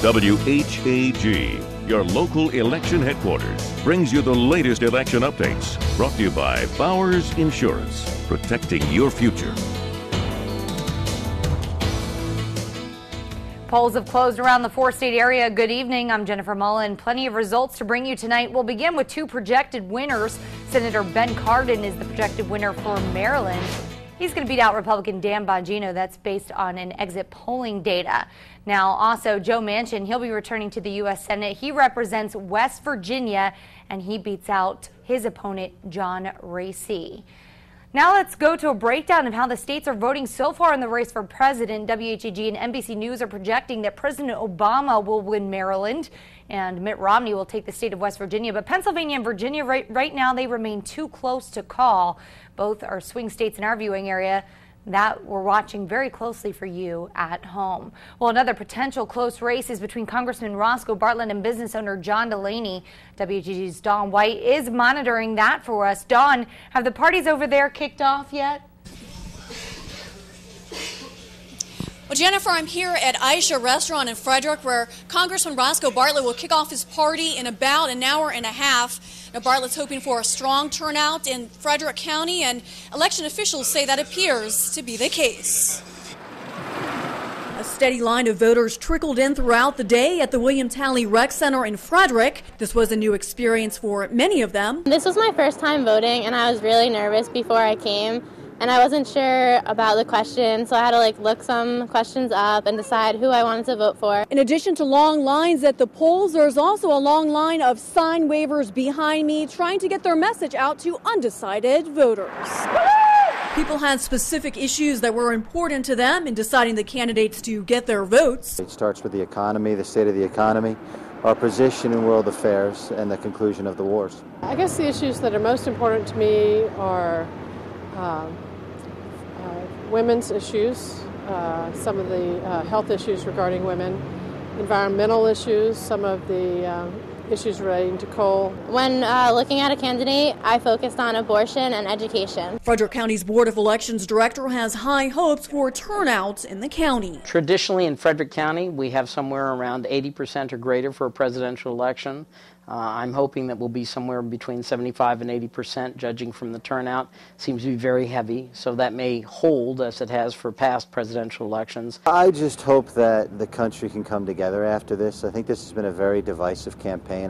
WHAG, your local election headquarters, brings you the latest election updates. Brought to you by Bowers Insurance, protecting your future. Polls have closed around the four-state area. Good evening. I'm Jennifer Mullen. Plenty of results to bring you tonight. We'll begin with two projected winners. Senator Ben Cardin is the projected winner for Maryland. He's going to beat out Republican Dan Bongino. That's based on an exit polling data. Now, also, Joe Manchin, he'll be returning to the U.S. Senate. He represents West Virginia, and he beats out his opponent, John Racy. Now let's go to a breakdown of how the states are voting so far in the race for president. WHAG and NBC News are projecting that President Obama will win Maryland and Mitt Romney will take the state of West Virginia. But Pennsylvania and Virginia right now, they remain too close to call. Both are swing states in our viewing area that we're watching very closely for you at home. Well, another potential close race is between Congressman Roscoe Bartlett and business owner John Delaney. WHG's Dawn White is monitoring that for us. Dawn, have the parties over there kicked off yet? Well, Jennifer, I'm here at Aisha Restaurant in Frederick, where Congressman Roscoe Bartlett will kick off his party in about an hour and a half. Now, Bartlett's hoping for a strong turnout in Frederick County, and election officials say that appears to be the case. A steady line of voters trickled in throughout the day at the William Talley Rec Center in Frederick. This was a new experience for many of them. This was my first time voting, and I was really nervous before I came. And I wasn't sure about the questions, so I had to look some questions up and decide who I wanted to vote for. In addition to long lines at the polls, there's also a long line of sign waivers behind me trying to get their message out to undecided voters. People had specific issues that were important to them in deciding the candidates to get their votes. It starts with the economy, the state of the economy, our position in world affairs, and the conclusion of the wars. I guess the issues that are most important to me are women's issues, some of the health issues regarding women, environmental issues, some of the issues relating to coal. When looking at a candidate, I focused on abortion and education. Frederick County's Board of Elections director has high hopes for turnout in the county. Traditionally in Frederick County, we have somewhere around 80% or greater for a presidential election. I'm hoping that we'll be somewhere between 75 and 80%, judging from the turnout. Seems to be very heavy, so that may hold as it has for past presidential elections. I just hope that the country can come together after this. I think this has been a very divisive campaign.